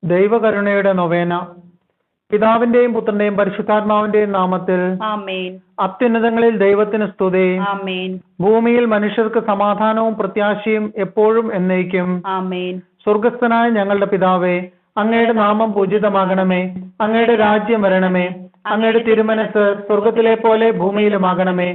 ദൈവകരുണയുടെ നൊവേന. പിതാവിന്റെയും പുത്രന്റെയും പരിശുദ്ധാത്മാവിന്റെയും നാമത്തിൽ ആമേൻ. അത്യുന്നതങ്ങളിൽ ദൈവത്തിന് സ്തുതി. ആമേൻ. ഭൂമിയിൽ മനുഷ്യർക്ക് സമാധാനവും പ്രത്യാശയും എപ്പോഴും എന്നേക്കും. ആമേൻ. സ്വർഗസ്ഥനായ ഞങ്ങളുടെ പിതാവേ, അങ്ങയുടെ നാമം പൂജിതമാകണമേ. അങ്ങയുടെ രാജ്യം വരണമേ. അങ്ങയുടെ തിരുമനസ് സ്വർഗത്തിലെ പോലെ ഭൂമിയിലുമാകണമേ.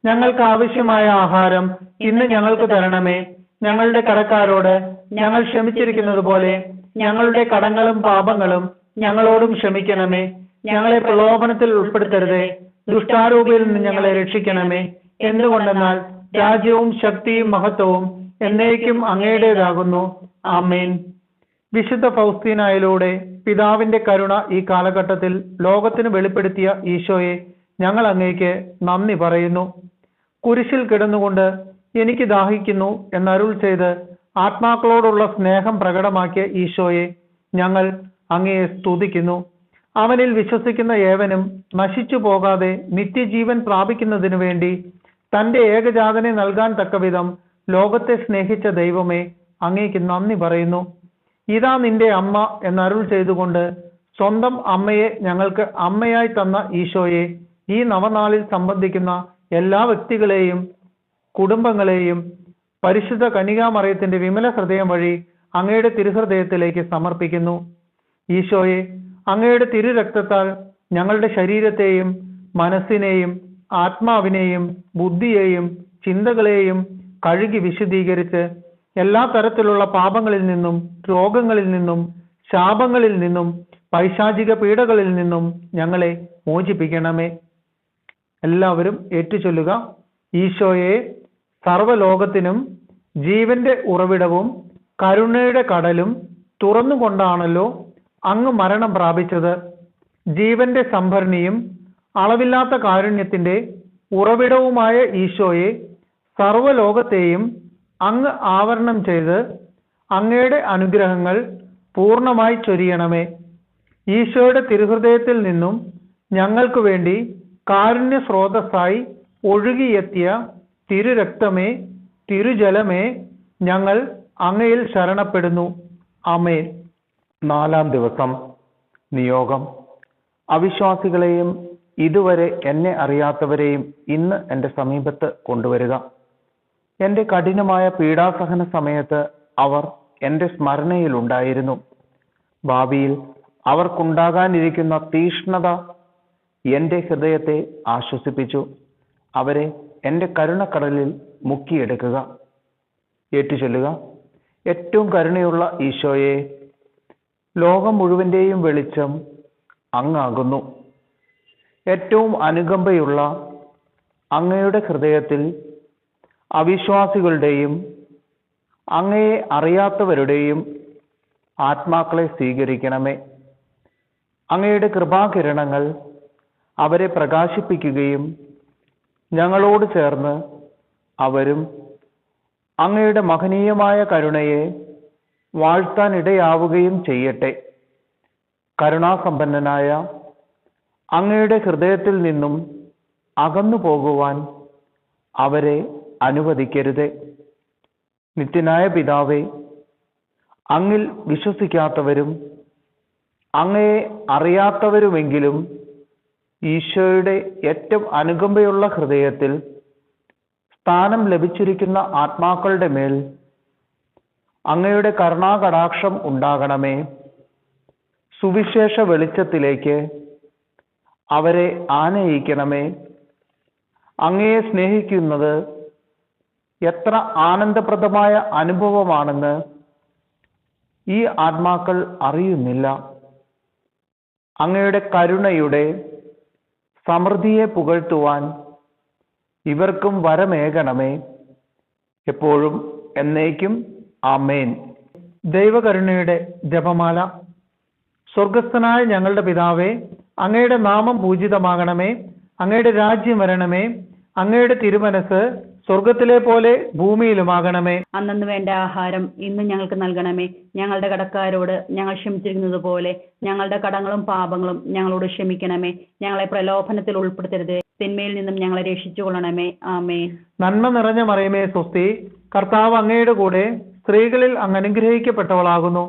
ഞങ്ങൾക്ക് ആവശ്യമായ ആഹാരം ഇന്ന് ഞങ്ങൾക്ക് തരണമേ. ഞങ്ങളുടെ കടക്കാരോട് ഞങ്ങൾ ക്ഷമിച്ചിരിക്കുന്നത് പോലെ ഞങ്ങളുടെ കടങ്ങളും പാപങ്ങളും ഞങ്ങളോടും ക്ഷമിക്കണമേ. ഞങ്ങളെ പ്രലോഭനത്തിൽ ഉൾപ്പെടുത്തരുതേ, ദുഷ്ടാരൂപിയിൽ നിന്ന് ഞങ്ങളെ രക്ഷിക്കണമേ. എന്തുകൊണ്ടെന്നാൽ രാജ്യവും ശക്തിയും മഹത്വവും എന്നേക്കും അങ്ങയുടേതാകുന്നു. ആമേൻ. വിശുദ്ധ ഫൗസ്തീനായിലൂടെ പിതാവിന്റെ കരുണ ഈ കാലഘട്ടത്തിൽ ലോകത്തിന് വെളിപ്പെടുത്തിയ ഈശോയെ ഞങ്ങൾ അങ്ങേക്ക് നന്ദി പറയുന്നു. കുരിശിൽ കിടന്നുകൊണ്ട് എനിക്ക് ദാഹിക്കുന്നു എന്നരുൾ ചെയ്ത് ആത്മാക്കളോടുള്ള സ്നേഹം പ്രകടമാക്കിയ ഈശോയെ ഞങ്ങൾ അങ്ങയെ സ്തുതിക്കുന്നു. അവനിൽ വിശ്വസിക്കുന്ന ഏവനും നശിച്ചു പോകാതെ നിത്യജീവൻ പ്രാപിക്കുന്നതിനു വേണ്ടി തന്റെ ഏകജാതനെ നൽകാൻ തക്കവിധം ലോകത്തെ സ്നേഹിച്ച ദൈവമേ, അങ്ങേക്ക് നന്ദി പറയുന്നു. ഇതാ നിന്റെ അമ്മ എന്നരുൾ ചെയ്തുകൊണ്ട് സ്വന്തം അമ്മയെ ഞങ്ങൾക്ക് അമ്മയായി തന്ന ഈശോയെ ഈ നവനാളിൽ സംബന്ധിക്കുന്ന എല്ലാ വ്യക്തികളെയും കുടുംബങ്ങളെയും പരിശുദ്ധ കന്യകാമറിയത്തിന്റെ വിമല ഹൃദയം വഴി അങ്ങയുടെ തിരുഹൃദയത്തിലേക്ക് സമർപ്പിക്കുന്നു. ഈശോയെ, അങ്ങയുടെ തിരുരക്തത്താൽ ഞങ്ങളുടെ ശരീരത്തെയും മനസ്സിനെയും ആത്മാവിനെയും ബുദ്ധിയെയും ചിന്തകളെയും കഴുകി വിശുദ്ധീകരിച്ച് എല്ലാ തരത്തിലുള്ള പാപങ്ങളിൽ നിന്നും രോഗങ്ങളിൽ നിന്നും ശാപങ്ങളിൽ നിന്നും പൈശാചിക പീഡകളിൽ നിന്നും ഞങ്ങളെ മോചിപ്പിക്കണമേ. എല്ലാവരും ഏറ്റുചൊല്ലുക. ഈശോയെ, സർവ്വലോകത്തിനും ജീവന്റെ ഉറവിടവും കരുണയുടെ കടലും തുറന്നുകൊണ്ടാണല്ലോ അങ്ങ് മരണം പ്രാപിച്ചത്. ജീവന്റെ സംഭരണിയും അളവില്ലാത്ത കാരുണ്യത്തിന്റെ ഉറവിടവുമായ ഈശോയെ, സർവ്വലോകത്തെയും അങ്ങ് ആവരണം ചെയ്ത് അങ്ങയുടെ അനുഗ്രഹങ്ങൾ പൂർണ്ണമായി ചൊരിയണമേ. ഈശോയുടെ തിരുഹൃദയത്തിൽ നിന്നും ഞങ്ങൾക്ക് വേണ്ടി കാരുണ്യ സ്രോതസ്സായി ഒഴുകിയെത്തിയ തിരുരക്തമേ, തിരുജലമേ, ഞങ്ങൾ അങ്ങയിൽ ശരണപ്പെടുന്നു. ആമേൻ. 4-ാം ദിവസം. നിയോഗം. അവിശ്വാസികളെയും ഇതുവരെ എന്നെ അറിയാത്തവരെയും ഇന്ന് എൻ്റെ സമീപത്ത് കൊണ്ടുവരിക. എൻ്റെ കഠിനമായ പീഡാസഹന സമയത്ത് അവർ എൻ്റെ സ്മരണയിലുണ്ടായിരുന്നു. ഭാവിയിൽ അവർക്കുണ്ടാകാനിരിക്കുന്ന തീഷ്ണത എൻ്റെ ഹൃദയത്തെ ആശ്വസിപ്പിച്ചു. അവരെ എൻ്റെ കരുണക്കടലിൽ മുക്കിയെടുക്കുക. ഏറ്റുചൊല്ലുക. ഏറ്റവും കരുണയുള്ള ഈശോയെ, ലോകം മുഴുവൻ്റെയും വെളിച്ചം അങ്ങാകുന്നു. ഏറ്റവും അനുകമ്പയുള്ള അങ്ങയുടെ ഹൃദയത്തിൽ അവിശ്വാസികളുടെയും അങ്ങയെ അറിയാത്തവരുടെയും ആത്മാക്കളെ സ്വീകരിക്കണമേ. അങ്ങയുടെ കൃപാകിരണങ്ങൾ അവരെ പ്രകാശിപ്പിക്കുകയും ഞങ്ങളോട് ചേർന്ന് അവരും അങ്ങയുടെ മഹനീയമായ കരുണയെ വാഴ്ത്താനിടയാവുകയും ചെയ്യട്ടെ. കരുണാസമ്പന്നനായ അങ്ങയുടെ ഹൃദയത്തിൽ നിന്നും അകന്നു പോകുവാൻ അവരെ അനുവദിക്കരുതേ. നിത്യനായ പിതാവേ, അങ്ങിൽ വിശ്വസിക്കാത്തവരും അങ്ങയെ അറിയാത്തവരുമെങ്കിലും ഈശോയുടെ ഏറ്റവും അനുകമ്പയുള്ള ഹൃദയത്തിൽ സ്ഥാനം ലഭിച്ചിരിക്കുന്ന ആത്മാക്കളുടെ മേൽ അങ്ങയുടെ കരുണാകടാക്ഷം ഉണ്ടാകണമേ. സുവിശേഷ വെളിച്ചത്തിലേക്ക് അവരെ ആനയിക്കണമേ. അങ്ങയെ സ്നേഹിക്കുന്നത് എത്ര ആനന്ദപ്രദമായ അനുഭവമാണെന്ന് ഈ ആത്മാക്കൾ അറിയുന്നില്ല. അങ്ങയുടെ കരുണയുടെ സമൃദ്ധിയെ പുകഴ്ത്തുവാൻ ഇവർക്കും വരമേകണമേ. എപ്പോഴും എന്നേക്കും. ആമേൻ. ദൈവകരുണയുടെ ജപമാല. സ്വർഗസ്ഥനായ ഞങ്ങളുടെ പിതാവേ, അങ്ങയുടെ നാമം പൂജിതമാകണമേ. അങ്ങയുടെ രാജ്യം വരണമേ. അങ്ങയുടെ തിരുമനസ് സ്വർഗത്തിലെ പോലെ ഭൂമിയിലുമാകണമേ. അന്നു വേണ്ട ആഹാരം ഇന്ന് ഞങ്ങൾക്ക് നൽകണമേ. ഞങ്ങളുടെ കടക്കാരോട് ഞങ്ങൾ ക്ഷമിച്ചിരിക്കുന്നത് പോലെ ഞങ്ങളുടെ കടങ്ങളും പാപങ്ങളും ഞങ്ങളോട് ക്ഷമിക്കണമേ. ഞങ്ങളെ പ്രലോഭനത്തിൽ ഉൾപ്പെടുത്തരുത്, തിന്മയിൽ നിന്നും ഞങ്ങളെ രക്ഷിച്ചുകൊള്ളണമേ. ആമേൻ. നന്മ നിറഞ്ഞ മറിയമേ, സ്വസ്തി. കർത്താവ് അങ്ങയുടെ കൂടെ സ്ത്രീകളിൽ അങ്ങ് അനുഗ്രഹിക്കപ്പെട്ടവളാകുന്നു.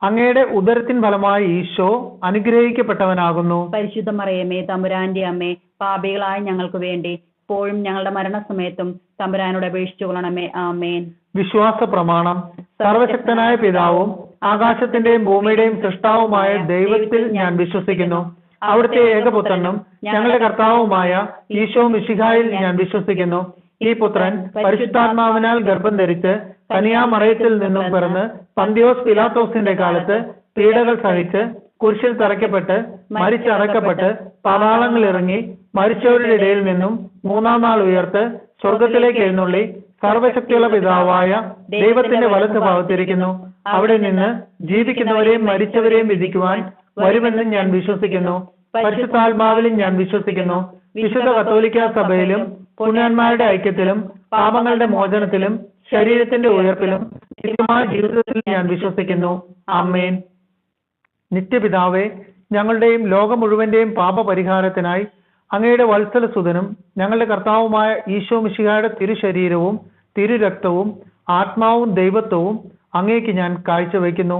അങ്ങയുടെ ഉദരത്തിൻ ഫലമായി ഈശോ അനുഗ്രഹിക്കപ്പെട്ടവനാകുന്നു. പരിശുദ്ധ മറിയമേ, തമ്പുരാന്റെ അമ്മേ, പാപികളായ ഞങ്ങൾക്ക് വേണ്ടി ഇപ്പോഴും ഞങ്ങളുടെ മരണസമയത്തും തമ്പുരാനോട് അപേക്ഷിച്ചു കൊള്ളണമേ. ആമേൻ. വിശ്വാസ പ്രമാണം. സർവശക്തനായ പിതാവും ആകാശത്തിന്റെയും ഭൂമിയുടെയും സൃഷ്ടാവുമായ ദൈവത്തിൽ ഞാൻ വിശ്വസിക്കുന്നു. അവിടുത്തെ ഏകപുത്രനും ഞങ്ങളുടെ കർത്താവുമായ ഈശോ മിശിഹായിൽ ഞാൻ വിശ്വസിക്കുന്നു. ഈ പുത്രൻ പരിശുദ്ധാത്മാവിനാൽ ഗർഭം ധരിച്ച് കന്യാമറിയത്തിൽ നിന്നും പിറന്ന് പന്തിയോസ് പിലാത്തോസിന്റെ കാലത്ത് പീഡകൾ സഹിച്ച് കുരിശിൽ തറയ്ക്കപ്പെട്ട് മരിച്ചടക്കപ്പെട്ട് പാതാളങ്ങളിറങ്ങി മരിച്ചവരുടെ ഇടയിൽ നിന്നും മൂന്നാം നാൾ ഉയർത്ത് സ്വർഗത്തിലേക്ക് എഴുന്നള്ളി സർവശക്തിയുള്ള പിതാവായ ദൈവത്തിന്റെ വലത്ത് ഭാഗത്തിരിക്കുന്നു. അവിടെ നിന്ന് ജീവിക്കുന്നവരെയും മരിച്ചവരെയും വിധിക്കുവാൻ വരുമെന്നും ഞാൻ വിശ്വസിക്കുന്നു. പരിശുദ്ധാത്മാവിലും ഞാൻ വിശ്വസിക്കുന്നു. വിശുദ്ധ കത്തോലിക്കാ സഭയിലും പുണ്യന്മാരുടെ ഐക്യത്തിലും പാപങ്ങളുടെ മോചനത്തിലും ശരീരത്തിന്റെ ഉയർപ്പിലും നിത്യമായ ജീവിതത്തിൽ ഞാൻ വിശ്വസിക്കുന്നു. ആമേൻ. നിത്യപിതാവേ, ഞങ്ങളുടെയും ലോകം മുഴുവന്റെയും പാപപരിഹാരത്തിനായി അങ്ങയുടെ വത്സലസുതനും ഞങ്ങളുടെ കർത്താവുമായ ഈശോ മിശിഹായുടെ തിരുശരീരവും തിരുരക്തവും ആത്മാവും ദൈവത്വവും അങ്ങേക്ക് ഞാൻ കാഴ്ചവെക്കുന്നു.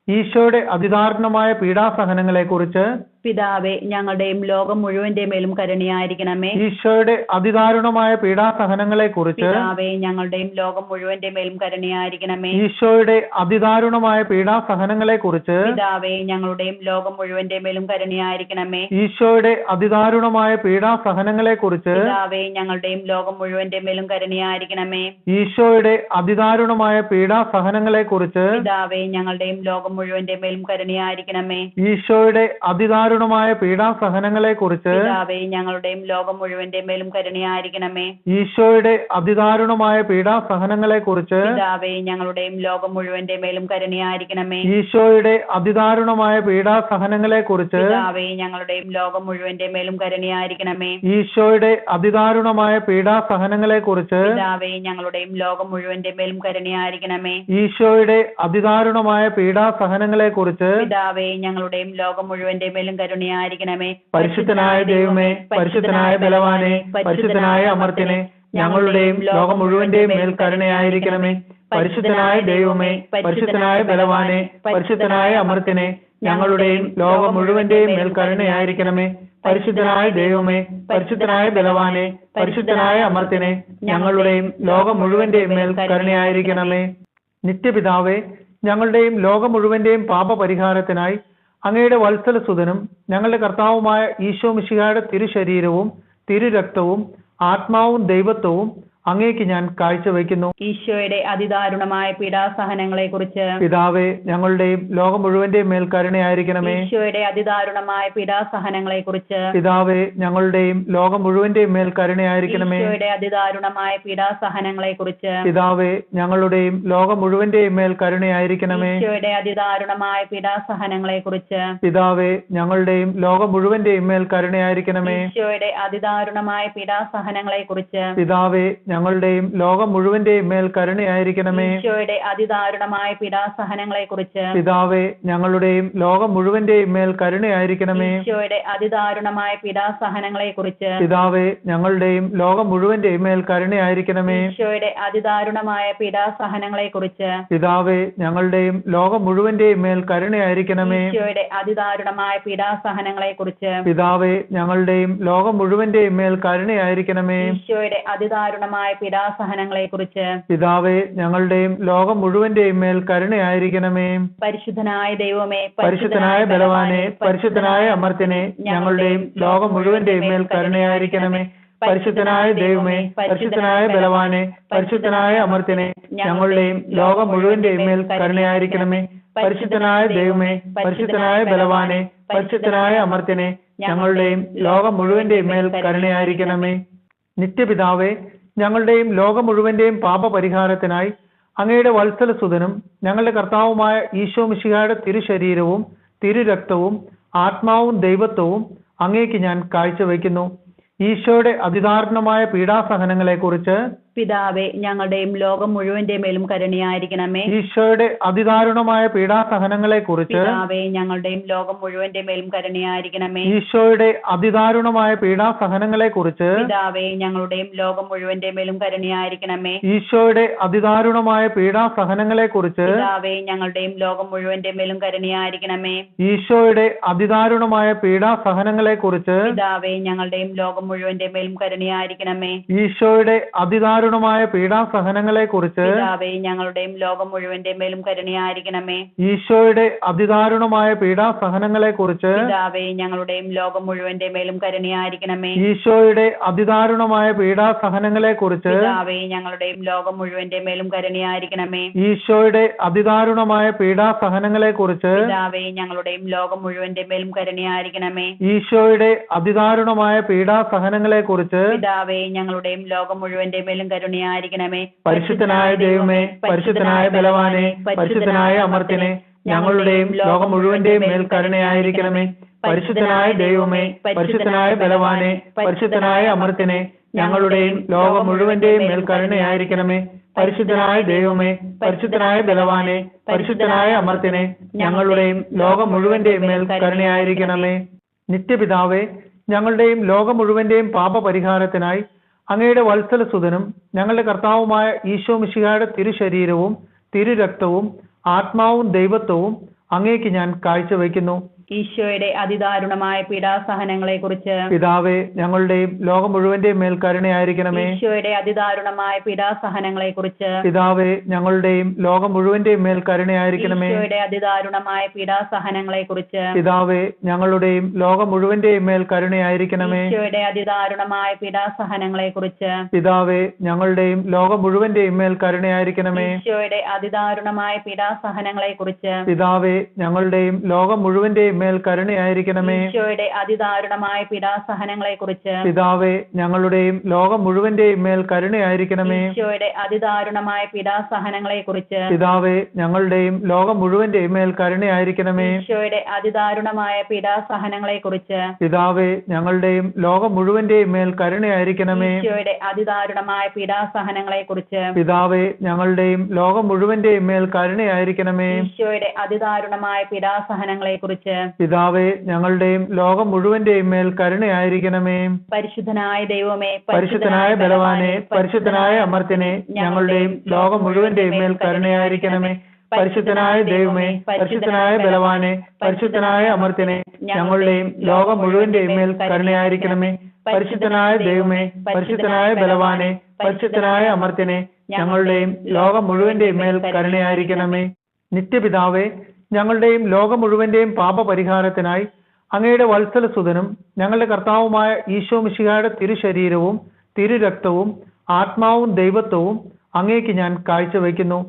ഈശോയുടെ അതിദാരുണമായ പീഡാസഹനങ്ങളെക്കുറിച്ച് പിതാവേ, ഞങ്ങളുടെയും ലോകം മുഴുവന്റെ മേലും കരുണയായിരിക്കണമേ. ഈശോയുടെ അതിദാരുണമായ പീഡാസഹനങ്ങളെക്കുറിച്ച് പിതാവേ, ഞങ്ങളുടെയും ലോകം മുഴുവന്റെ മേലും കരുണയായിരിക്കണമേ. ഈശോയുടെ അതിദാരുണമായ പീഡാസഹനങ്ങളെക്കുറിച്ച് പിതാവേ, ഞങ്ങളുടെയും ലോകം മുഴുവന്റെ മേലും കരുണയായിരിക്കണമേ. ഈശോയുടെ അതിദാരുണമായ പീഡാസഹനങ്ങളെക്കുറിച്ച് പിതാവേ, ഞങ്ങളുടെയും ലോകം മുഴുവന്റെ മേലും കരുണയായിരിക്കണമേ. ഈശോയുടെ അതിദാരുണമായ പീഡാസഹനങ്ങളെക്കുറിച്ച് പിതാവേ, ഞങ്ങളുടെയും ലോകം മുഴുവന്റെ മേലും കരുണയായിരിക്കണമേ. ഈശോയുടെ അതിദാരുണമായ പീഡാസഹനങ്ങളെക്കുറിച്ച് പിതാവേ, ഞങ്ങളുടെയും ലോകം മുഴുവന്റെ മേലും കരുണയായിരിക്കണമേ. ഈശോയുടെ അതിദാരുണമായ പീഡാസഹനങ്ങളെക്കുറിച്ച് പിതാവേ, ഞങ്ങളുടെയും ലോകം മുഴുവന്റെ മേലും കരുണയായിരിക്കണമേ. ഈശോയുടെ അതിദാരുണമായ പീഡാസഹനങ്ങളെക്കുറിച്ച് പിതാവേ, ഞങ്ങളുടെയും ലോകം മുഴുവന്റെ മേലും കരുണയായിരിക്കണമേ. ഈശോയുടെ അതിദാരുണമായ പീഡാസഹനങ്ങളെക്കുറിച്ച് പിതാവേ, ഞങ്ങളുടെയും ലോകം മുഴുവന്റെ മേലും കരുണയായിരിക്കണമേ. ഈശോയുടെ അതിദാരുണമായ പീഡാസഹനങ്ങളെക്കുറിച്ച് പിതാവേ, ഞങ്ങളുടെയും ലോകം മുഴുവന്റെ മേലും കരുണയായിരിക്കണമേ. പരിശുദ്ധനായ ദൈവമേ, പരിശുദ്ധനായ ബലവാനെ, പരിശുദ്ധനായ അമർത്യനെ, ഞങ്ങളുടെയും ലോകം മുഴുവന്റെയും മേൽ കരുണയായിരിക്കണമേ. പരിശുദ്ധനായ ദൈവമേ, പരിശുദ്ധനായ ബലവാനെ, പരിശുദ്ധനായ അമർത്യനെ, ഞങ്ങളുടെയും ലോകം മുഴുവന്റെയും മേൽ കരുണയായിരിക്കണമേ. പരിശുദ്ധനായ ദൈവമേ, പരിശുദ്ധനായ ബലവാനെ, പരിശുദ്ധനായ അമർത്യനെ, ഞങ്ങളുടെയും ലോകം മുഴുവന്റെയും മേൽ കരുണയായിരിക്കണമേ. നിത്യപിതാവേ, ഞങ്ങളുടെയും ലോകം മുഴുവന്റെയും പാപപരിഹാരത്തിനായി അങ്ങയുടെ വത്സലസുതനും ഞങ്ങളുടെ കർത്താവുമായ ഈശോ മിശിഹായുടെ തിരുശരീരവും തിരുരക്തവും ആത്മാവും ദൈവത്വവും അങ്ങേക്ക് ഞാൻ കാഴ്ചവെക്കുന്നു. ഈശോയുടെ അതിദാരുണമായ പീഡാസഹനങ്ങളെക്കുറിച്ച് പിതാവേ, ഞങ്ങളുടെയും ലോകം മുഴുവന്റെയും മേൽ കരുണയായിരിക്കണമേ. ഈശോയുടെ അതിദാരുണമായ പീഡാസഹനങ്ങളെക്കുറിച്ച് പിതാവേ, ഞങ്ങളുടെയും ലോകം മുഴുവന്റെയും മേൽ കരുണയായിരിക്കണമേ. ഈശോയുടെ അതിദാരുണമായ പീഡാസഹനങ്ങളെക്കുറിച്ച് പിതാവേ, ഞങ്ങളുടെയും ലോകം മുഴുവന്റെയും മേൽ കരുണയായിരിക്കണമേ. ഈശോയുടെ അതിദാരുണമായ പീഡാസഹനങ്ങളെക്കുറിച്ച് പിതാവേ, ഞങ്ങളുടെയും ലോകം മുഴുവന്റെയും മേൽ കരുണയായിരിക്കണമേ. ഈശോയുടെ അതിദാരുണമായ പീഡാസഹനങ്ങളെക്കുറിച്ച് പിതാവേ, ഞങ്ങളുടെയും ലോകം മുഴുവന്റെയും മേൽ കരുണയായിരിക്കണമേ. ഈശോയുടെ അതിദാരുണമായ പീഡാസഹനങ്ങളെക്കുറിച്ച് പിതാവേ, ഞങ്ങളുടെയും ലോകം മുഴുവന്റെയും മേൽ കരുണയായിരിക്കണമേ. ഈശോയുടെ അതിദാരുണമായ പീഡാസഹനങ്ങളെക്കുറിച്ച് പിതാവേ, ഞങ്ങളുടെയും ലോകം മുഴുവന്റെയും മേൽ കരുണയായിരിക്കണമേ. ഈശോയുടെ അതിദാരുണമായ പീഡാസഹനങ്ങളെക്കുറിച്ച് പിതാവേ, ഞങ്ങളുടെയും ലോകം മുഴുവന്റെയും മേൽ കരുണയായിരിക്കണമേ. ഈശോയുടെ അതിദാരുണമായ പീഡാസഹനങ്ങളെക്കുറിച്ച് പിതാവേ, ഞങ്ങളുടെയും ലോകം മുഴുവന്റെയും മേൽ കരുണയായിരിക്കണമേ. ഈശോയുടെ അതിദാരുണമായ പീഡാസഹനങ്ങളെക്കുറിച്ച് പിതാവേ, ഞങ്ങളുടെയും ലോകം മുഴുവന്റെയും മേൽ കരുണയായിരിക്കണമേ. പരിശുദ്ധനായ ദൈവമേ, പരിശുദ്ധനായ ബലവാനെ, പരിശുദ്ധനായ അമർത്യനെ, ഞങ്ങളുടെയും ലോകം മുഴുവന്റെയും മേൽ കരുണയായിരിക്കണമേ. പരിശുദ്ധനായ ദൈവമേ, പരിശുദ്ധനായ ബലവാനെ, പരിശുദ്ധനായ അമർത്യനെ, ഞങ്ങളുടെയും ലോകം മുഴുവന്റെയും മേൽ കരുണയായിരിക്കണമേ. പരിശുദ്ധനായ ദൈവമേ, പരിശുദ്ധനായ ബലവാനെ, പരിശുദ്ധനായ അമർത്യനെ, ഞങ്ങളുടെയും ലോകം മുഴുവന്റെയും മേൽ കരുണയായിരിക്കണമേ. നിത്യപിതാവേ, ഞങ്ങളുടെയും ലോകം മുഴുവന്റെയും പാപപരിഹാരത്തിനായി അങ്ങയുടെ വത്സലസുതനും ഞങ്ങളുടെ കർത്താവുമായ ഈശോ മിശിഹായുടെ തിരുശരീരവും തിരുരക്തവും ആത്മാവും ദൈവത്വവും അങ്ങേക്ക് ഞാൻ കാഴ്ചവെക്കുന്നു. ഈശോയുടെ അതിദാരുണമായ പീഡാസഹനങ്ങളെക്കുറിച്ച് പിതാവേ, ഞങ്ങളുടെയും ലോകം മുഴുവന്റെ മേലും കരുണയായിരിക്കണമേ. ഈശോയുടെ അതിദാരുണമായ പീഡാസഹനങ്ങളെക്കുറിച്ച് പിതാവേ, ഞങ്ങളുടെയും ലോകം മുഴുവന്റെ മേലും കരുണയായിരിക്കണമേ. ഈശോയുടെ അതിദാരുണമായ പീഡാസഹനങ്ങളെക്കുറിച്ച് പിതാവേ, ഞങ്ങളുടെയും ലോകം മുഴുവന്റെ മേലും കരുണയായിരിക്കണമേ. ഈശോയുടെ അതിദാരുണമായ പീഡാസഹനങ്ങളെക്കുറിച്ച് പിതാവേ, ഞങ്ങളുടെയും ലോകം മുഴുവന്റെ മേലും കരുണയായിരിക്കണമേ. ഈശോയുടെ അതിദാരുണമായ പീഡാസഹനങ്ങളെക്കുറിച്ച് പിതാവേ, ഞങ്ങളുടെയും ലോകം മുഴുവന്റെ മേലും കരുണയായിരിക്കണമേ. ഈശോയുടെ അതിദാരുണമായ പീഡാസഹനങ്ങളെക്കുറിച്ച് പിതാവേ, ഞങ്ങളുടെയും ലോകം മുഴുവന്റെ മേലും കരുണയായിരിക്കണമേ. ഈശോയുടെ അതിദാരുണമായ പീഡാസഹനങ്ങളെക്കുറിച്ച് പിതാവേ, ഞങ്ങളുടെയും ലോകം മുഴുവന്റെ മേലും കരുണയായിരിക്കണമേ. ഈശോയുടെ അതിദാരുണമായ പീഡാസഹനങ്ങളെക്കുറിച്ച് പിതാവേ, ഞങ്ങളുടെയും ലോകം മുഴുവന്റെ മേലും കരുണയായിരിക്കണമേ. ഈശോയുടെ അതിദാരുണമായ പീഡാസഹനങ്ങളെക്കുറിച്ച് പിതാവേ, ഞങ്ങളുടെയും ലോകം മുഴുവന്റെ മേലും കരുണയായിരിക്കണമേ. ഈശോയുടെ അതിദാരുണമായ പീഡാസഹനങ്ങളെക്കുറിച്ച് പിതാവേ, ഞങ്ങളുടെയും ലോകം മുഴുവന്റെ മേലും കരുണയായിരിക്കണമേ. പരിശുദ്ധനായ ദൈവമേ, പരിശുദ്ധനായ ബലവാനെ, പരിശുദ്ധനായ അമർത്യനെ, ഞങ്ങളുടെയും ലോകം മുഴുവന്റെയും മേൽ കരുണയായിരിക്കണമേ. പരിശുദ്ധനായ ദൈവമേ, പരിശുദ്ധനായ ബലവാനെ, പരിശുദ്ധനായ അമർത്യനെ, ഞങ്ങളുടെയും ലോകം മുഴുവന്റെയും മേൽ കരുണയായിരിക്കണമേ. പരിശുദ്ധനായ ദൈവമേ, പരിശുദ്ധനായ ബലവാനെ, പരിശുദ്ധനായ അമർത്യനെ, ഞങ്ങളുടെയും ലോകം മുഴുവന്റെയും മേൽ കരുണയായിരിക്കണമേ. നിത്യപിതാവേ, ഞങ്ങളുടെയും ലോകം മുഴുവന്റെയും പാപപരിഹാരത്തിനായി അങ്ങയുടെ വത്സലസുതനും ഞങ്ങളുടെ കർത്താവുമായ ഈശോ മിശിഹായുടെ തിരുശരീരവും തിരുരക്തവും ആത്മാവും ദൈവത്വവും അങ്ങേക്ക് ഞാൻ കാഴ്ചവെക്കുന്നു. ഈശോയുടെ അതിദാരുണമായ പീഡാസഹനങ്ങളെ കുറിച്ച് പിതാവേ, ഞങ്ങളുടെയും ലോകം മുഴുവന്റെയും മേൽ കരുണയായിരിക്കണമേ. ഈശോയുടെ അതിദാരുണമായ പീഡാസഹനങ്ങളെ കുറിച്ച് പിതാവേ, ഞങ്ങളുടെയും ലോകം മുഴുവന്റെയും മേൽ കരുണയായിരിക്കണമേ. ഈശോയുടെ അതിദാരുണമായ പീഡാസഹനങ്ങളെ കുറിച്ച് പിതാവേ, ഞങ്ങളുടെയും ലോകം മുഴുവന്റെയും മേൽ കരുണയായിരിക്കണമേ. ഈശോയുടെ അതിദാരുണമായ പീഡാസഹനങ്ങളെ കുറിച്ച് പിതാവേ, ഞങ്ങളുടെയും ലോകം മുഴുവന്റെയും മേൽ കരുണയായിരിക്കണമേ. ഈശോയുടെ അതിദാരുണമായ പീഡാസഹനങ്ങളെ കുറിച്ച് പിതാവേ, ഞങ്ങളുടെയും ലോകം മുഴുവന്റെയും മേൽ കരുണയായിരിക്കണമേ. ഈശോയുടെ അതിദാരുണമായ പീഡാസഹനങ്ങളെ കുറിച്ച് പിതാവേ, ഞങ്ങളുടെയും ലോകം മുഴുവന്റെയും മേൽ കരുണയായിരിക്കണമേ. ഈശോയുടെ അതിദാരുണമായ പീഡാസഹനങ്ങളെ കുറിച്ച് പിതാവേ, ഞങ്ങളുടെയും ലോകം മുഴുവന്റെയും മേൽ കരുണയായിരിക്കണമേ. ഈശോയുടെ അതിദാരുണമായ പീഡാസഹനങ്ങളെ കുറിച്ച് പിതാവേ, ഞങ്ങളുടെയും ലോകം മുഴുവന്റെയും മേൽ കരുണയായിരിക്കണമേ. ഈശോയുടെ അതിദാരുണമായ പീഡാസഹനങ്ങളെ കുറിച്ച് പിതാവേ, ഞങ്ങളുടെയും ലോകം മുഴുവന്റെയും മേൽ കരുണയായിരിക്കണമേ. ഈശോയുടെ അതിദാരുണമായ പീഡാസഹനങ്ങളെ കുറിച്ച് പിതാവേ, ഞങ്ങളുടെയും ലോകം മുഴുവന്റെയും മേൽ കരുണയായിരിക്കണമേ. പരിശുദ്ധനായ ദൈവമേ, പരിശുദ്ധനായ ബലവാനെ, പരിശുദ്ധനായ അമർത്യനെ, ഞങ്ങളുടെയും ലോകം മുഴുവന്റെയും മേൽ കരുണയായിരിക്കണമേ. പരിശുദ്ധനായ ദൈവമേ, പരിശുദ്ധനായ ബലവാനെ, പരിശുദ്ധനായ അമർത്യനെ, ഞങ്ങളുടെയും ലോകം മുഴുവന്റെയും മേൽ കരുണയായിരിക്കണമേ. പരിശുദ്ധനായ ദൈവമേ, പരിശുദ്ധനായ ബലവാനെ, പരിശുദ്ധനായ അമർത്യനെ, ഞങ്ങളുടെയും ലോകം മുഴുവന്റെയും മേൽ കരുണയായിരിക്കണമേ. നിത്യപിതാവേ, ഞങ്ങളുടെയും ലോകം മുഴുവന്റെയും പാപപരിഹാരത്തിനായി അങ്ങയുടെ വത്സലസുതനും ഞങ്ങളുടെ കർത്താവുമായ ഈശോ മിശിഹായുടെ തിരുശരീരവും തിരുരക്തവും ആത്മാവും ദൈവത്വവും അങ്ങേക്ക് ഞാൻ കാഴ്ചവെക്കുന്നു.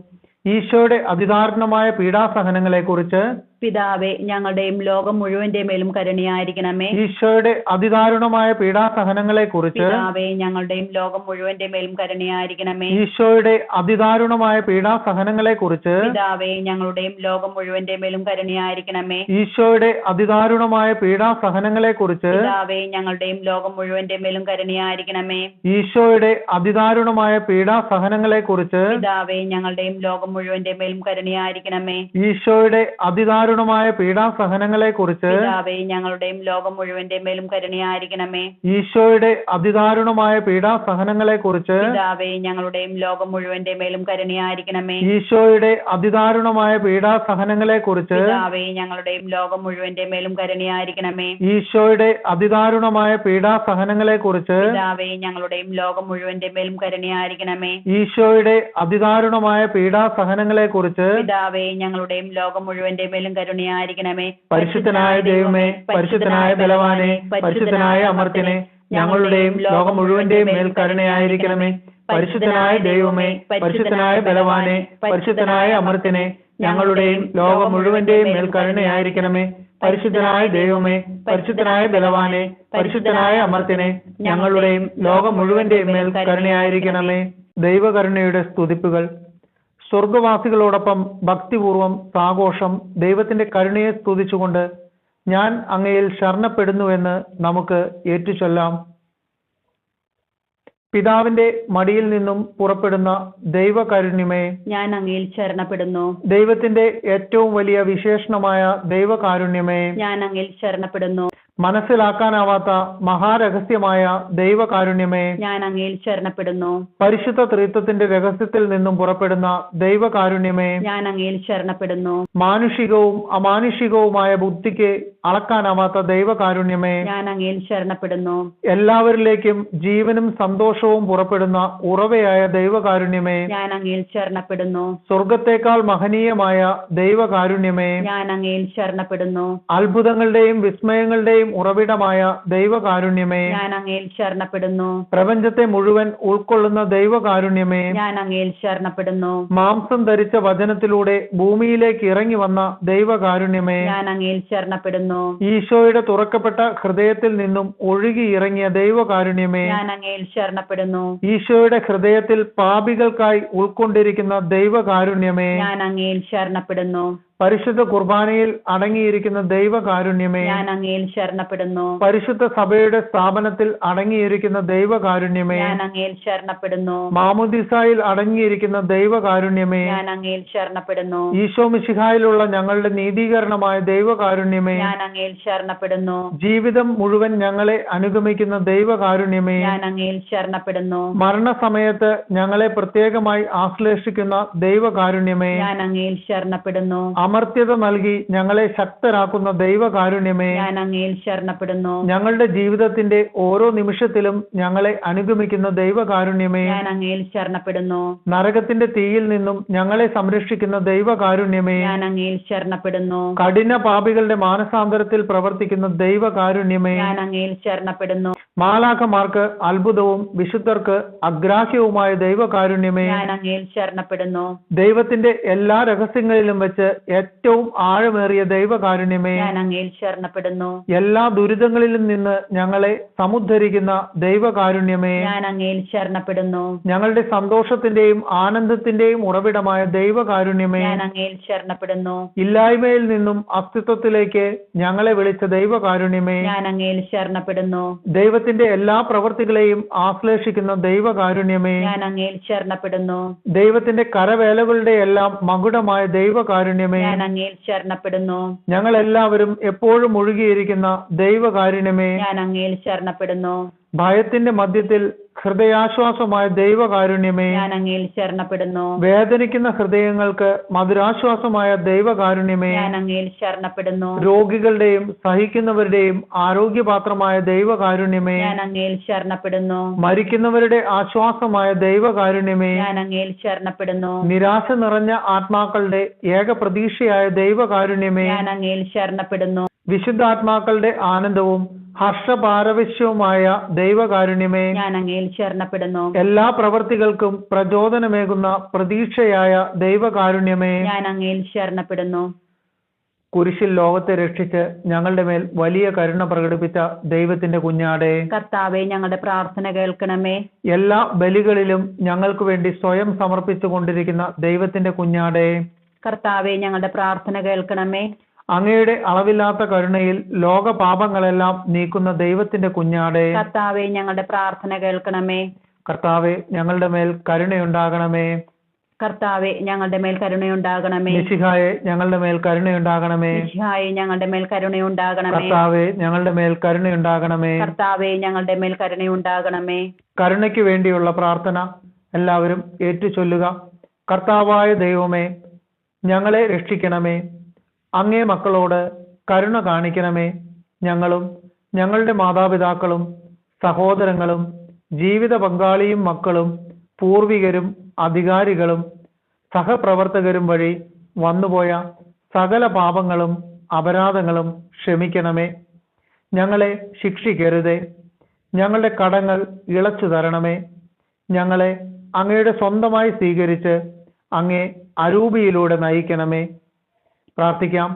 ഈശോയുടെ അതിദാരുണമായ പീഡാസഹനങ്ങളെക്കുറിച്ച് പിതാവേ, ഞങ്ങളുടെയും ലോകം മുഴുവന്റെ മേലും കരുണയായിരിക്കണമേ. ഈശോയുടെ അതിദാരുണമായ പീഡാസഹനങ്ങളെക്കുറിച്ച് പിതാവേ, ഞങ്ങളുടെയും ലോകം മുഴുവന്റെ മേലും കരുണയായിരിക്കണമേ. ഈശോയുടെ അതിദാരുണമായ പീഡാസഹനങ്ങളെക്കുറിച്ച് പിതാവേ, ഞങ്ങളുടെയും ലോകം മുഴുവന്റെ മേലും കരുണയായിരിക്കണമേ. ഈശോയുടെ അതിദാരുണമായ പീഡാസഹനങ്ങളെക്കുറിച്ച് പിതാവേ, ഞങ്ങളുടെയും ലോകം മുഴുവന്റെ മേലും കരുണയായിരിക്കണമേ. ഈശോയുടെ അതിദാരുണമായ പീഡാസഹനങ്ങളെക്കുറിച്ച് പിതാവേ, ഞങ്ങളുടെയും ലോകം മുഴുവന്റെ മേലും കരുണയായിരിക്കണമേ. ഈശോയുടെ അതിദാരുണമായ പീഡാസഹനങ്ങളെക്കുറിച്ച് പിതാവേ, ഞങ്ങളുടെയും ലോകം മുഴുവന്റെ മേലും കരുണയായിരിക്കണമേ. ഈശോയുടെ അതിദാരുണമായ പീഡാസഹനങ്ങളെക്കുറിച്ച് പിതാവേ, ഞങ്ങളുടെയും ലോകം മുഴുവന്റെ മേലും കരുണയായിരിക്കണമേ. ഈശോയുടെ അതിദാരുണമായ പീഡാസഹനങ്ങളെക്കുറിച്ച് പിതാവേ, ഞങ്ങളുടെയും ലോകം മുഴുവന്റെ മേലും കരുണയായിരിക്കണമേ. ഈശോയുടെ അതിദാരുണമായ പീഡാസഹനങ്ങളെക്കുറിച്ച് പിതാവേ, ഞങ്ങളുടെയും ലോകം മുഴുവന്റെ മേലും കരുണയായിരിക്കണമേ. ഈശോയുടെ അതിദാരുണമായ പീഡാസഹനങ്ങളെക്കുറിച്ച് പിതാവേ, ഞങ്ങളുടെയും ലോകം മുഴുവന്റെ മേലും കരുണയായിരിക്കണമേ. പരിശുദ്ധനായ ദൈവമേ, പരിശുദ്ധനായ ബലവാനെ, പരിശുദ്ധനായ അമർത്യനെ, ഞങ്ങളുടെയും ലോകം മുഴുവന്റെയും മേൽ കരുണയായിരിക്കണമേ. പരിശുദ്ധനായ ദൈവമേ, പരിശുദ്ധനായ ബലവാനെ, പരിശുദ്ധനായ അമർത്യനെ, ഞങ്ങളുടെയും ലോകം മുഴുവന്റെയും മേൽ കരുണയായിരിക്കണമേ. പരിശുദ്ധനായ ദൈവമേ, പരിശുദ്ധനായ ബലവാനെ, പരിശുദ്ധനായ അമർത്യനെ, ഞങ്ങളുടെയും ലോകം മുഴുവന്റെയും മേൽ കരുണയായിരിക്കണമേ. ദൈവകരുണയുടെ സ്തുതിപ്പുകൾ. സ്വർഗവാസികളോടൊപ്പം ഭക്തിപൂർവം സാഘോഷം ദൈവത്തിന്റെ കരുണയെ സ്തുതിച്ചുകൊണ്ട് ഞാൻ അങ്ങയിൽ ശരണപ്പെടുന്നുവെന്ന് നമുക്ക് ഏറ്റുചൊല്ലാം. പിതാവിന്റെ മടിയിൽ നിന്നും പുറപ്പെടുന്ന ദൈവകാരുണ്യമേ, ഞാൻ അങ്ങയിൽ ശരണപ്പെടുന്നു. ദൈവത്തിന്റെ ഏറ്റവും വലിയ വിശേഷണമായ ദൈവകാരുണ്യമേ, ഞാൻ അങ്ങയിൽ ശരണപ്പെടുന്നു. മനസ്സിലാക്കാനാവാത്ത മഹാരഹസ്യമായ ദൈവകാരുണ്യമേ, ഞാൻ അങ്ങയിൽ ശരണപ്പെടുന്നു. പരിശുദ്ധ ത്രിത്വത്തിന്റെ രഹസ്യത്തിൽ നിന്നും പുറപ്പെടുന്ന ദൈവകാരുണ്യമേ, ഞാൻ അങ്ങയിൽ ശരണപ്പെടുന്നു. മാനുഷികവും അമാനുഷികവുമായ ബുദ്ധിക്ക് അളക്കാനാവാത്ത ദൈവകാരുണ്യമേ, ഞാൻ അങ്ങയിൽ ശരണപ്പെടുന്നു. എല്ലാവരിലേക്കും ജീവനും സന്തോഷവും പുറപ്പെടുന്ന ഉറവയായ ദൈവകാരുണ്യമേ, ഞാൻ അങ്ങയിൽ ശരണപ്പെടുന്നു. സ്വർഗത്തേക്കാൾ മഹനീയമായ ദൈവകാരുണ്യമേ, ഞാൻ അങ്ങയിൽ ശരണപ്പെടുന്നു. അത്ഭുതങ്ങളുടെയും വിസ്മയങ്ങളുടെയും ഉറവിടമായ ദൈവകാരുണ്യമേ, ഞാൻ അങ്ങയിൽ ശരണപ്പെടുന്നു. പ്രപഞ്ചത്തെ മുഴുവൻ ഉൾക്കൊള്ളുന്ന ദൈവകാരുണ്യമേ, ഞാൻ അങ്ങയിൽ ശരണപ്പെടുന്നു. മാംസം ധരിച്ച വചനത്തിലൂടെ ഭൂമിയിലേക്ക് ഇറങ്ങി വന്ന ദൈവകാരുണ്യമേ, ഞാൻ അങ്ങയിൽ ശരണപ്പെടുന്നു. ഈശോയുടെ തുറക്കപ്പെട്ട ഹൃദയത്തിൽ നിന്നും ഒഴുകി ഇറങ്ങിയ ദൈവകാരുണ്യമേ, ഞാൻ അങ്ങയിൽ ശരണപ്പെടുന്നു. ഈശോയുടെ ഹൃദയത്തിൽ പാപികൾക്കായി ഉൾക്കൊണ്ടിരിക്കുന്ന ദൈവകാരുണ്യമേ, ഞാൻ അങ്ങയിൽ ശരണപ്പെടുന്നു. പരിശുദ്ധ കുർബാനയിൽ അടങ്ങിയിരിക്കുന്ന ദൈവകാരുണ്യമേ, ഞാൻ അങ്ങയിൽ ശരണപ്പെടുന്നു. പരിശുദ്ധ സഭയുടെ സ്ഥാപനത്തിൽ അടങ്ങിയിരിക്കുന്ന ദൈവകാരുണ്യമേ, ഞാൻ അങ്ങയിൽ ശരണപ്പെടുന്നു. മാമുദിസായിൽ അടങ്ങിയിരിക്കുന്ന ദൈവകാരുണ്യമേ, ഞാൻ അങ്ങയിൽ ശരണപ്പെടുന്നു. ഈശോ മിശിഹായിലുള്ള ഞങ്ങളുടെ നീതീകരണമായ ദൈവകാരുണ്യമേ, ഞാൻ അങ്ങയിൽ ശരണപ്പെടുന്നു. ജീവിതം മുഴുവൻ ഞങ്ങളെ അനുഗമിക്കുന്ന ദൈവകാരുണ്യമേ, ഞാൻ അങ്ങയിൽ ശരണപ്പെടുന്നു. മരണസമയത്ത് ഞങ്ങളെ പ്രത്യേകമായി ആശ്ലേഷിക്കുന്ന ദൈവകാരുണ്യമേ, ഞാൻ അങ്ങയിൽ ശരണപ്പെടുന്നു. അമർത്യത നൽകി ഞങ്ങളെ ശക്തരാക്കുന്ന ദൈവകാരുണ്യമേ, ഞാൻ അങ്ങയിൽ ശരണപ്പെടുന്നു. ഞങ്ങളുടെ ജീവിതത്തിന്റെ ഓരോ നിമിഷത്തിലും ഞങ്ങളെ അനുഗമിക്കുന്ന ദൈവകാരുണ്യമേ, ഞാൻ അങ്ങയിൽ ശരണപ്പെടുന്നു. നരകത്തിന്റെ തീയിൽ നിന്നും ഞങ്ങളെ സംരക്ഷിക്കുന്ന ദൈവകാരുണ്യമേ, ഞാൻ അങ്ങയിൽ ശരണപ്പെടുന്നു. കഠിന പാപികളുടെ മാനസാന്തരത്തിൽ പ്രവർത്തിക്കുന്ന ദൈവകാരുണ്യമേ, ഞാൻ അങ്ങയിൽ ശരണപ്പെടുന്നു. മാലാഖമാർക്ക് അത്ഭുതവും വിശുദ്ധർക്ക് അഗ്രാഹ്യവുമായ ദൈവകാരുണ്യമേ, ഞാൻ അങ്ങയിൽ ശരണപ്പെടുന്നു. ദൈവത്തിന്റെ എല്ലാ രഹസ്യങ്ങളിലും വെച്ച് ഏറ്റവും ആഴമേറിയ ദൈവകാരുണ്യമേ, ഞാൻ അങ്ങയിൽ ശരണപ്പെടുന്നു. എല്ലാ ദുരിതങ്ങളിലും നിന്ന് ഞങ്ങളെ സമുദ്ധരിക്കുന്ന ദൈവകാരുണ്യമേ, ഞാൻ അങ്ങയിൽ ശരണപ്പെടുന്നു. ഞങ്ങളുടെ സന്തോഷത്തിന്റെയും ആനന്ദത്തിന്റെയും ഉറവിടമായ ദൈവകാരുണ്യമേ, ഞാൻ അങ്ങയിൽ ശരണപ്പെടുന്നു. ഇല്ലായ്മയിൽ നിന്നും അസ്തിത്വത്തിലേക്ക് ഞങ്ങളെ വിളിച്ച ദൈവകാരുണ്യമേ, ഞാൻ അങ്ങയിൽ ശരണപ്പെടുന്നു. ദൈവത്തിന്റെ എല്ലാ പ്രവൃത്തികളെയും ആശ്ലേഷിക്കുന്ന ദൈവകാരുണ്യമേ, ഞാൻ അങ്ങയിൽ ശരണപ്പെടുന്നു. ദൈവത്തിന്റെ കരവേലകളുടെ എല്ലാം മകുടമായ ദൈവകാരുണ്യമേ, ഞാൻ അങ്ങയിൽ ശരണപ്പെടുന്നു. ഞങ്ങൾ എല്ലാവരും എപ്പോഴും ഒഴുകിയിരിക്കുന്ന ദൈവകാരുണ്യമേ, ഞാൻ അങ്ങയിൽ ശരണപ്പെടുന്നു. ഭയത്തിന്റെ മധ്യത്തിൽ ഹൃദയാശ്വാസമായ ദൈവകാരുണ്യമേ, ഞാൻ അങ്ങയിൽ ശരണപ്പെടുന്നു. വേദനിക്കുന്ന ഹൃദയങ്ങൾക്ക് മധുരാശ്വാസമായ ദൈവകാരുണ്യമേ, ഞാൻ അങ്ങയിൽ ശരണപ്പെടുന്നു. രോഗികളുടെയും സഹിക്കുന്നവരുടെയും ആരോഗ്യപാത്രമായ ദൈവകാരുണ്യമേ, ഞാൻ അങ്ങയിൽ ശരണപ്പെടുന്നു. മരിക്കുന്നവരുടെ ആശ്വാസമായ ദൈവകാരുണ്യമേ, ഞാൻ അങ്ങയിൽ ശരണപ്പെടുന്നു. നിരാശ നിറഞ്ഞ ആത്മാക്കളുടെ ഏക പ്രതീക്ഷയായ ദൈവകാരുണ്യമേ, ഞാൻ അങ്ങയിൽ ശരണപ്പെടുന്നു. വിശുദ്ധാത്മാക്കളുടെ ആനന്ദവും ഹർഷപാരവശ്യവുമായ ദൈവകാരുണ്യമേ, ഞാൻ അങ്ങയിൽ ശരണപ്പെടുന്നു. എല്ലാ പ്രവർത്തികൾക്കും പ്രചോദനമേകുന്ന പ്രതീക്ഷയായ ദൈവകാരുണ്യമേ, ഞാൻ അങ്ങയിൽ ശരണപ്പെടുന്നു. കുരിശിൽ ലോകത്തെ രക്ഷിച്ച് ഞങ്ങളുടെ മേൽ വലിയ കരുണ പ്രകടിപ്പിച്ച ദൈവത്തിന്റെ കുഞ്ഞാടേ, കർത്താവെ, ഞങ്ങളുടെ പ്രാർത്ഥന കേൾക്കണമേ. എല്ലാ ബലികളിലും ഞങ്ങൾക്ക് വേണ്ടി സ്വയം സമർപ്പിച്ചു കൊണ്ടിരിക്കുന്ന ദൈവത്തിന്റെ കുഞ്ഞാടേ, കർത്താവെ, ഞങ്ങളുടെ പ്രാർത്ഥന കേൾക്കണമേ. അങ്ങയുടെ അളവില്ലാത്ത കരുണയിൽ ലോക പാപങ്ങളെല്ലാം നീക്കുന്ന ദൈവത്തിന്റെ കുഞ്ഞാടേ, കർത്താവെ, ഞങ്ങളുടെ പ്രാർത്ഥന കേൾക്കണമേ. കർത്താവെ, ഞങ്ങളുടെ മേൽ കരുണയുണ്ടാകണമേ. കർത്താവെ, ഞങ്ങളുടെ മേൽ കരുണയുണ്ടാകണമേ. മിശിഹായെ, ഞങ്ങളുടെ മേൽ കരുണയുണ്ടാകണമേ. മിശിഹായെ, ഞങ്ങളുടെ മേൽ കരുണയുണ്ടാകണമേ. കർത്താവെ, ഞങ്ങളുടെ മേൽ കരുണയുണ്ടാകണമേ. കർത്താവെ, ഞങ്ങളുടെ മേൽ കരുണയുണ്ടാകണമേ. കരുണയ്ക്ക് വേണ്ടിയുള്ള പ്രാർത്ഥന എല്ലാവരും ഏറ്റുചൊല്ലുക. കർത്താവായ ദൈവമേ, ഞങ്ങളെ രക്ഷിക്കണമേ. അങ്ങേ മക്കളോട് കരുണ കാണിക്കണമേ. ഞങ്ങളും ഞങ്ങളുടെ മാതാപിതാക്കളും സഹോദരങ്ങളും ജീവിത പങ്കാളിയും മക്കളും പൂർവികരും അധികാരികളും സഹപ്രവർത്തകരും വഴി വന്നുപോയ സകല പാപങ്ങളും അപരാധങ്ങളും ക്ഷമിക്കണമേ. ഞങ്ങളെ ശിക്ഷിക്കരുതേ. ഞങ്ങളുടെ കടങ്ങൾ ഇളച്ചു തരണമേ. ഞങ്ങളെ അങ്ങയുടെ സ്വന്തമായി സ്വീകരിച്ച് അങ്ങേ അരൂപിയിലൂടെ നയിക്കണമേ. പ്രാർത്ഥിക്കാം.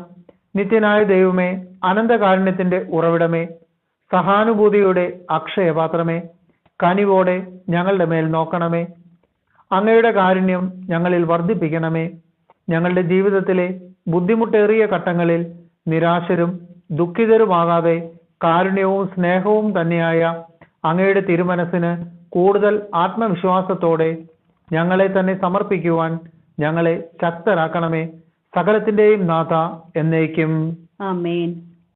നിത്യനായ ദൈവമേ, അനന്തകാരുണ്യത്തിന്റെ ഉറവിടമേ, സഹാനുഭൂതിയുടെ അക്ഷയപാത്രമേ, കനിവോടെ ഞങ്ങളുടെ മേൽ നോക്കണമേ. അങ്ങയുടെ കാരുണ്യം ഞങ്ങളിൽ വർദ്ധിപ്പിക്കണമേ. ഞങ്ങളുടെ ജീവിതത്തിലെ ബുദ്ധിമുട്ടേറിയ ഘട്ടങ്ങളിൽ നിരാശരും ദുഃഖിതരുമാകാതെ കാരുണ്യവും സ്നേഹവും തന്നെയായ അങ്ങയുടെ തിരുമനസ്സിന് കൂടുതൽ ആത്മവിശ്വാസത്തോടെ ഞങ്ങളെ തന്നെ സമർപ്പിക്കുവാൻ ഞങ്ങളെ ശക്തരാക്കണമേ. സകലത്തിന്റെയും നാഥ എന്നേക്കും. ആമേൻ.